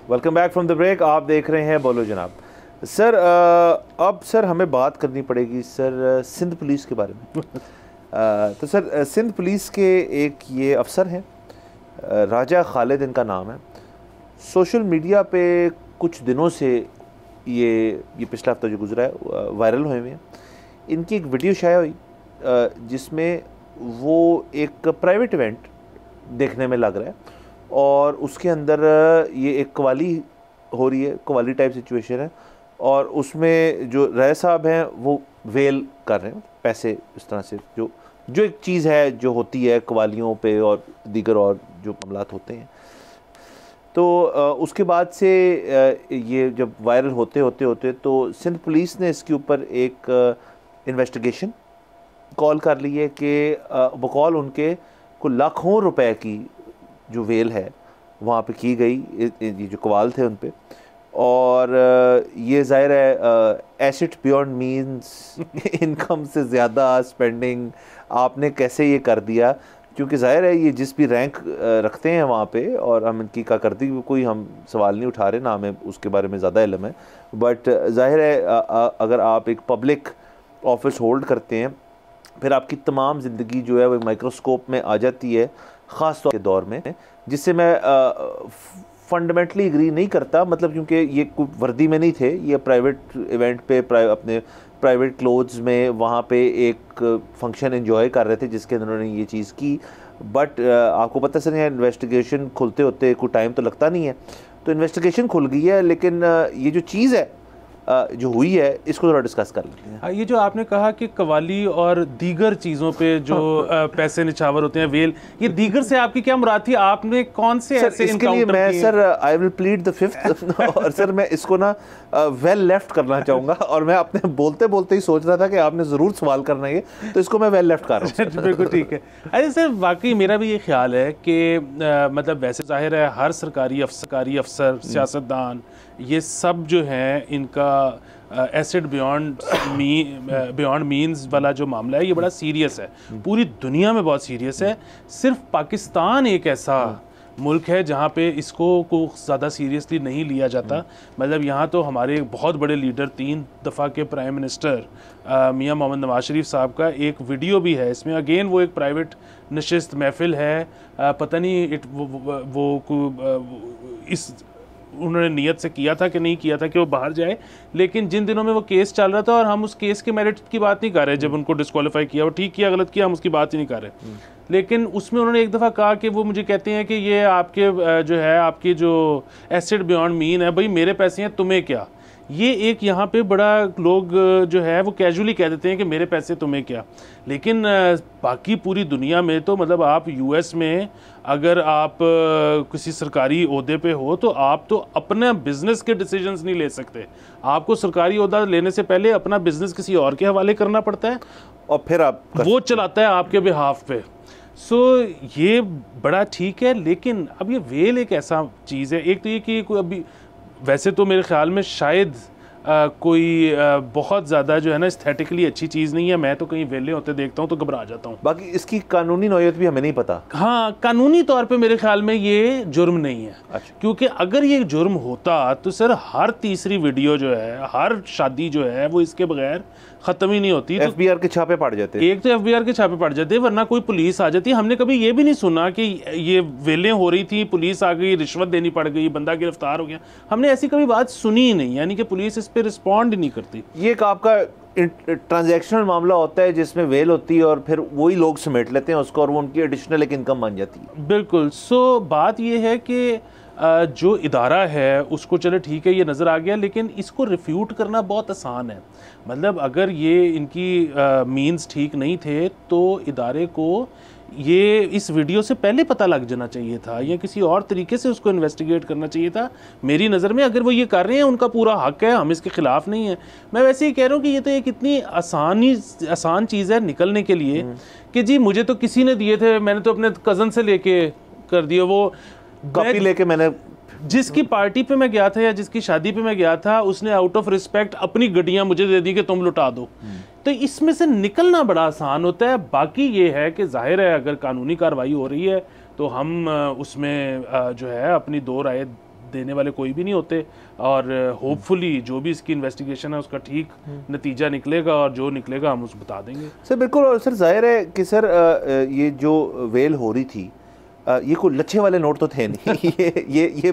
Welcome back from the break. आप देख रहे हैं बोलो जनाब। सर अब सर हमें बात करनी पड़ेगी सर सिंध पुलिस के बारे में। तो सर सिंध पुलिस के एक ये अफसर हैं, राजा खालिद इनका नाम है। सोशल मीडिया पे कुछ दिनों से ये पिछला हफ्ता जो गुजरा है वायरल हुए हैं। इनकी एक वीडियो शाया हुई जिसमें वो एक प्राइवेट इवेंट देखने में लग रहा है और उसके अंदर ये एक कवाली हो रही है, कवाली टाइप सिचुएशन है, और उसमें जो राय साहब हैं वो वेल कर रहे हैं पैसे, इस तरह से जो एक चीज़ है जो होती है कवालियों पे और दीगर और जो मामलात होते हैं। तो उसके बाद से ये जब वायरल होते तो सिंध पुलिस ने इसके ऊपर एक इन्वेस्टिगेशन कॉल कर ली है कि बकौल उनके को लाखों रुपए की जो वेल है वहाँ पे की गई, ये जो कवाल थे उन पे, और ये ज़ाहिर है एसेट बियॉन्ड मींस, इनकम से ज़्यादा स्पेंडिंग आपने कैसे ये कर दिया, क्योंकि ज़ाहिर है ये जिस भी रैंक रखते हैं वहाँ पे, और हम इनकी कारकर्दगी कोई हम सवाल नहीं उठा रहे ना, हमें उसके बारे में ज़्यादा इल्म है, बट ज़ाहिर है अगर आप एक पब्लिक ऑफिस होल्ड करते हैं फिर आपकी तमाम ज़िंदगी जो है वो माइक्रोस्कोप में आ जाती है, ख़ास तौर के दौर में, जिससे मैं फंडामेंटली एग्री नहीं करता। मतलब क्योंकि ये कोई वर्दी में नहीं थे, ये प्राइवेट इवेंट पे अपने प्राइवेट क्लोथ्स में वहाँ पे एक फंक्शन एंजॉय कर रहे थे जिसके अंदर उन्होंने ये चीज़ की। बट आपको पता सर यहाँ इन्वेस्टिगेशन खुलते होते कोई टाइम तो लगता नहीं है, तो इन्वेस्टिगेशन खुल गई है, लेकिन ये जो चीज़ है जो हुई है इसको थोड़ा डिस्कस कर लेते हैं। ये जो आपने कहा कि कवाली और दीगर चीज़ों पे जो पैसे निछावर होते हैं, वेल, ये दीगर से आपकी क्या मुराद थी? आपने कौन से ऐसे इसके लिए मैं sir I will plead the fifth और सर मैं इसको ना वेल लेफ्ट करना चाहूँगा और मैं अपने बोलते बोलते ही सोच रहा था कि आपने ज़रूर सवाल करना है, तो इसको मैं वेल लेफ्ट कर रहा हूँ। बिल्कुल ठीक है। अरे सर वाकई मेरा भी ये ख्याल है कि मतलब वैसे जाहिर है हर सरकारी अफसर सियासतदान ये सब जो हैं इनका एसिड बियॉन्ड मीन्स वाला जो मामला है ये बड़ा सीरियस है, पूरी दुनिया में बहुत सीरियस है। सिर्फ पाकिस्तान एक ऐसा मुल्क है जहाँ पे इसको को ज़्यादा सीरियसली नहीं लिया जाता। मतलब यहाँ तो हमारे बहुत बड़े लीडर 3 दफ़ा के प्राइम मिनिस्टर मियां मोहम्मद नवाज शरीफ साहब का एक वीडियो भी है, इसमें अगेन वो एक प्राइवेट नशिस्त महफिल है, पता नहीं इस उन्होंने नियत से किया था कि नहीं किया था कि वो बाहर जाए, लेकिन जिन दिनों में वो केस चल रहा था और हम उस केस के मेरिट की बात नहीं कर रहे, जब उनको डिस्क्वालीफाई किया, वो ठीक किया गलत किया हम उसकी बात ही नहीं कर रहे, लेकिन उसमें उन्होंने एक दफ़ा कहा कि वो मुझे कहते हैं कि ये आपके जो है आपकी जो एसिड बियॉन्ड मीन है, भाई मेरे पैसे हैं तुम्हें क्या। ये एक यहाँ पे बड़ा लोग जो है वो कैजुअली कह देते हैं कि मेरे पैसे तुम्हें क्या, लेकिन बाकी पूरी दुनिया में तो मतलब आप यूएस में अगर आप किसी सरकारी ओहदे पे हो तो आप तो अपना बिजनेस के डिसीजंस नहीं ले सकते, आपको सरकारी ओहदा लेने से पहले अपना बिजनेस किसी और के हवाले करना पड़ता है और फिर आप वो चलाता है आपके बिहाफ पे। सो ये बड़ा ठीक है, लेकिन अब ये वेल एक ऐसा चीज़ है, एक तो ये कि अभी वैसे तो मेरे ख्याल में शायद कोई बहुत ज़्यादा जो है ना एस्थेटिकली अच्छी चीज़ नहीं है, मैं तो कहीं वेले होते देखता हूँ तो घबरा जाता हूँ। बाकी इसकी कानूनी नौयत भी हमें नहीं पता। हाँ, कानूनी तौर पे मेरे ख्याल में ये जुर्म नहीं है। अच्छा। क्योंकि अगर ये जुर्म होता तो सर हर तीसरी वीडियो जो है, हर शादी जो है वो इसके बगैर ख़त्म ही नहीं होती। तो एफबीआर के छापे पड़ जाते, एक तो एफबीआर के छापे पड़ जाते, वरना कोई पुलिस आ जाती। हमने कभी ये भी नहीं सुना कि ये वेलें हो रही थी, पुलिस आ गई, रिश्वत देनी पड़ गई, बंदा गिरफ्तार हो गया, हमने ऐसी कभी बात सुनी ही नहीं, यानी कि पुलिस इस पर रिस्पॉन्ड ही नहीं करती। ये एक आपका ट्रांजैक्शनल मामला होता है जिसमें वेल होती है और फिर वही लोग समेट लेते हैं उसको और वो उनकी एडिशनल एक इनकम बन जाती है। बिल्कुल। सो बात ये है कि जो इदारा है उसको चले ठीक है ये नज़र आ गया, लेकिन इसको रिफ्यूट करना बहुत आसान है। मतलब अगर ये इनकी मीन्स ठीक नहीं थे तो इदारे को ये इस वीडियो से पहले पता लग जाना चाहिए था या किसी और तरीके से उसको इन्वेस्टिगेट करना चाहिए था। मेरी नज़र में अगर वो ये कर रहे हैं उनका पूरा हक है, हम इसके ख़िलाफ़ नहीं है। मैं वैसे ही कह रहा हूँ कि ये तो एक इतनी आसान चीज़ है निकलने के लिए कि जी मुझे तो किसी ने दिए थे, मैंने तो अपने कज़न से लेके कर दिया, वो कॉपी लेके मैंने जिसकी पार्टी पे मैं गया था या जिसकी शादी पे मैं गया था उसने आउट ऑफ रिस्पेक्ट अपनी गड्डियां मुझे दे दी कि तुम लुटा दो। तो इसमें से निकलना बड़ा आसान होता है। बाकी ये है कि जाहिर है अगर कानूनी कार्रवाई हो रही है तो हम उसमें जो है अपनी दो राय देने वाले कोई भी नहीं होते, और होपफुली जो भी इसकी इन्वेस्टिगेशन है उसका ठीक नतीजा निकलेगा और जो निकलेगा हम उसको बता देंगे। सर बिल्कुल। और सर जाहिर है कि सर ये जो वेल हो रही थी ये कोई लच्छे वाले नोट तो थे नहीं, ये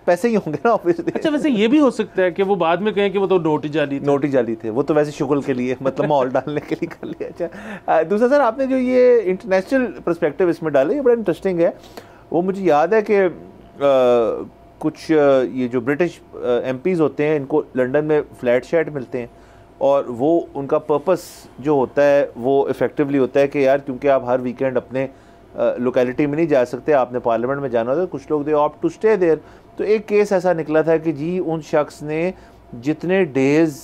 पैसे ही होंगे ना ऑब्वियसली। अच्छा, वैसे ये भी हो सकता है कि वो बाद में कहें कि वो तो नोट ही जाली थे, वो तो वैसे शुगल के लिए मतलब माहौल डालने के लिए कर लिया। अच्छा, दूसरा सर आपने जो ये इंटरनेशनल पर्सपेक्टिव इसमें डाले ये बड़ा इंटरेस्टिंग है। वो मुझे याद है कि कुछ ये जो ब्रिटिश MPs होते हैं इनको लंदन में फ्लैट शैट मिलते हैं और वो उनका पर्पस जो होता है वो इफ़ेक्टिवली होता है कि यार क्योंकि आप हर वीकेंड अपने लोकेलिटी में नहीं जा सकते, आपने पार्लियामेंट में जाना होता है, कुछ लोग they opt to stay there. तो एक केस ऐसा निकला था कि जी उन शख्स ने जितने डेज़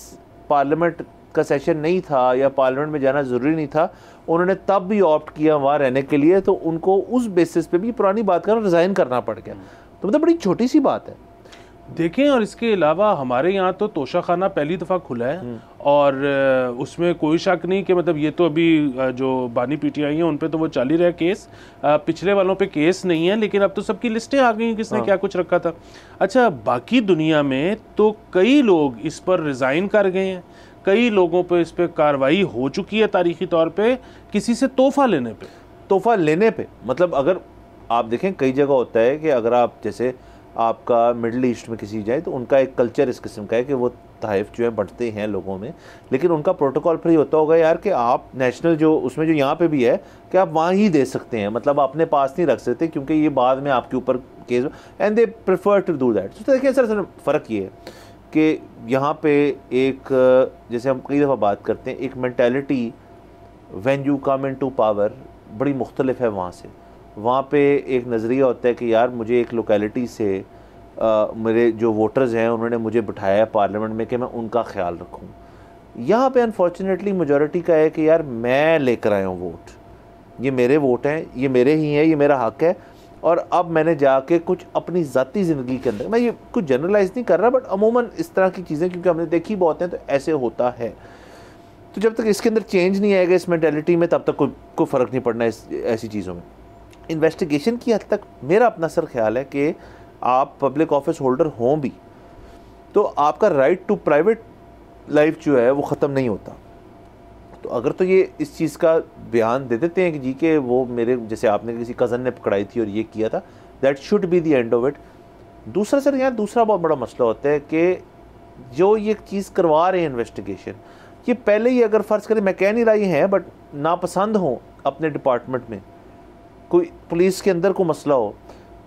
पार्लियामेंट का सेशन नहीं था या पार्लियामेंट में जाना ज़रूरी नहीं था उन्होंने तब भी ऑप्ट किया वहाँ रहने के लिए, तो उनको उस बेसिस पे भी पुरानी बात कर रिज़ाइन करना पड़ गया। तो मतलब बड़ी छोटी सी बात है। देखें, और इसके अलावा हमारे यहाँ तो तोशा खाना पहली दफ़ा खुला है और उसमें कोई शक नहीं कि मतलब ये तो अभी जो बानी PTI हैं उन पे तो वो चल ही रहा है केस, पिछले वालों पे केस नहीं है, लेकिन अब तो सबकी लिस्टें आ गई किसने क्या कुछ रखा था। अच्छा, बाकी दुनिया में तो कई लोग इस पर रिज़ाइन कर गए हैं, कई लोगों पर इस पर कार्रवाई हो चुकी है तारीखी तौर पर किसी से तोहफ़ा लेने पे। मतलब अगर आप देखें कई जगह होता है कि अगर आप जैसे आपका मिडल ईस्ट में किसी जाए तो उनका एक कल्चर इस किस्म का है कि वो तहफ़ जो है बढ़ते हैं लोगों में, लेकिन उनका प्रोटोकॉल फिर ये होता होगा यार कि आप नेशनल जो उसमें जो यहाँ पे भी है कि आप वहाँ ही दे सकते हैं, मतलब अपने पास नहीं रख सकते क्योंकि ये बाद में आपके ऊपर case, and they prefer to do that. तो देखिए सर फ़र्क ये है कि यहाँ पे एक जैसे हम कई दफ़ा बात करते हैं, एक mentality when you come into power बड़ी मुख्तलिफ है वहाँ से। वहाँ पे एक नज़रिया होता है कि यार मुझे एक लोकेलिटी से मेरे जो वोटर्स हैं उन्होंने मुझे बिठाया है पार्लियामेंट में कि मैं उनका ख्याल रखूँ। यहाँ पे अनफॉर्चुनेटली मेजॉरिटी का है कि यार मैं लेकर आया हूँ वोट, ये मेरे वोट हैं, ये मेरे ही हैं, ये मेरा हक़ है, और अब मैंने जाके कुछ अपनी ज़ाती ज़िंदगी के अंदर, मैं ये कुछ जनरलाइज नहीं कर रहा बट अमूमन इस तरह की चीज़ें क्योंकि हमने देखी बहुत हैं तो ऐसे होता है। तो जब तक इसके अंदर चेंज नहीं आएगा इस मेंटालिटी में, तब तक कोई फ़र्क नहीं पड़ना ऐसी चीज़ों में। इन्वेस्टिगेशन की हद तक मेरा अपना सर ख्याल है कि आप पब्लिक ऑफिस होल्डर हों भी तो आपका राइट टू प्राइवेट लाइफ जो है वो ख़त्म नहीं होता। तो अगर तो ये इस चीज़ का बयान दे देते हैं कि जी के वो मेरे जैसे आपने किसी कज़न ने पकड़ाई थी और ये किया था, that should be the end of it. दूसरा सर यहाँ दूसरा बहुत बड़ा मसला होता है कि जो ये चीज़ करवा रहे हैं इन्वेस्टिगेशन, ये पहले ही अगर फ़र्ज़ करें, मैं कह नहीं रही हैं बट नापसंद हो अपने डिपार्टमेंट में, कोई पुलिस के अंदर कोई मसला हो,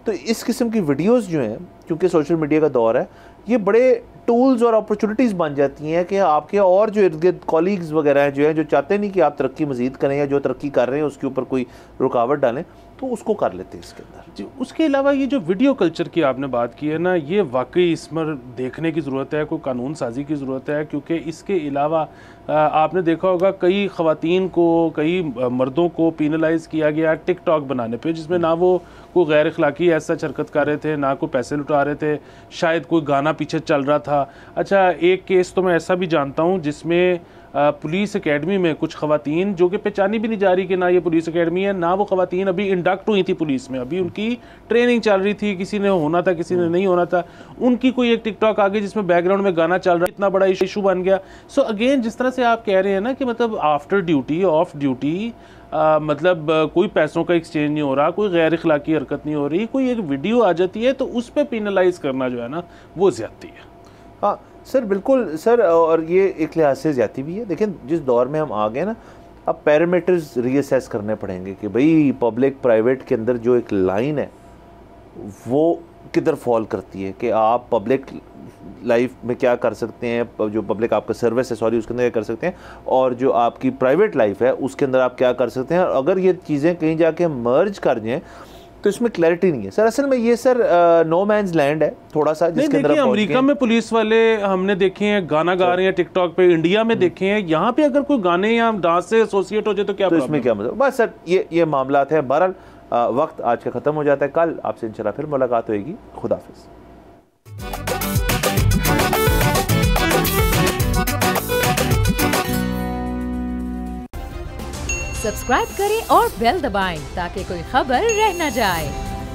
तो इस किस्म की वीडियोस जो हैं, क्योंकि सोशल मीडिया का दौर है, ये बड़े टूल्स और अपॉर्चुनिटीज़ बन जाती हैं कि आपके और जो इर्द गिर्द कॉलीग्स वगैरह हैं जो हैं, जो चाहते नहीं कि आप तरक्की मज़ीद करें या जो तरक्की कर रहे हैं उसके ऊपर कोई रुकावट डालें, तो उसको कर लेते हैं इसके अंदर। जी, उसके अलावा ये जो वीडियो कल्चर की आपने बात की है ना, ये वाकई इसमें देखने की ज़रूरत है, कोई कानून साजी की ज़रूरत है, क्योंकि इसके अलावा आपने देखा होगा कई ख़वातीन को, कई मर्दों को पीनलाइज़ किया गया टिकटॉक बनाने पे, जिसमें ना वो कोई गैर अखलाकी ऐसा हरकत कर रहे थे, ना कोई पैसे लुटा रहे थे, शायद कोई गाना पीछे चल रहा था। अच्छा, एक केस तो मैं ऐसा भी जानता हूँ जिसमें पुलिस एकेडमी में कुछ ख़वातीन जो कि पहचानी भी नहीं जा रही कि ना ये पुलिस एकेडमी है, ना वो ख़वातीन अभी इंडक्ट हुई थी पुलिस में, अभी उनकी ट्रेनिंग चल रही थी, किसी ने होना था किसी ने नहीं होना था, उनकी कोई एक टिकटॉक आ गई जिसमें बैकग्राउंड में गाना चल रहा है, इतना बड़ा इशू बन गया। सो अगेन जिस तरह से आप कह रहे हैं ना कि मतलब आफ्टर ड्यूटी ऑफ ड्यूटी मतलब कोई पैसों का एक्सचेंज नहीं हो रहा, कोई गैर अखलाकी हरकत नहीं हो रही, कोई एक वीडियो आ जाती है तो उस पर पेनलाइज करना जो है ना वो ज़्यादती है। हाँ सर, बिल्कुल सर, और ये एक लिहाज से ज़्यादती भी है। लेकिन जिस दौर में हम आ गए ना, अब पैरामीटर्स रीअसेस करने पड़ेंगे कि भाई पब्लिक प्राइवेट के अंदर जो एक लाइन है वो किधर फॉल करती है, कि आप पब्लिक लाइफ में क्या कर सकते हैं, जो पब्लिक आपका सर्विस है सॉरी उसके अंदर क्या कर सकते हैं, और जो आपकी प्राइवेट लाइफ है उसके अंदर आप क्या कर सकते हैं। और अगर ये चीज़ें कहीं जाके मर्ज कर जाएँ तो इसमें क्लैरिटी नहीं है सर। असल में ये सर नो मैन्स लैंड है थोड़ा सा, जिसके अंदर अमेरिका में पुलिस वाले हमने देखे हैं गाना गा रहे हैं टिकटॉक पे, इंडिया में देखे हैं, यहाँ पे अगर कोई गाने या डांस से एसोसिएट हो जाए तो क्या, तो इसमें क्या मतलब। बस सर ये मामलात हैं। बहरहाल वक्त आज का ख़त्म हो जाता है, कल आपसे इंशाल्लाह फिर मुलाकात होगी। खुदाफिज। सब्सक्राइब करें और बेल दबाएं ताकि कोई खबर रह न जाए।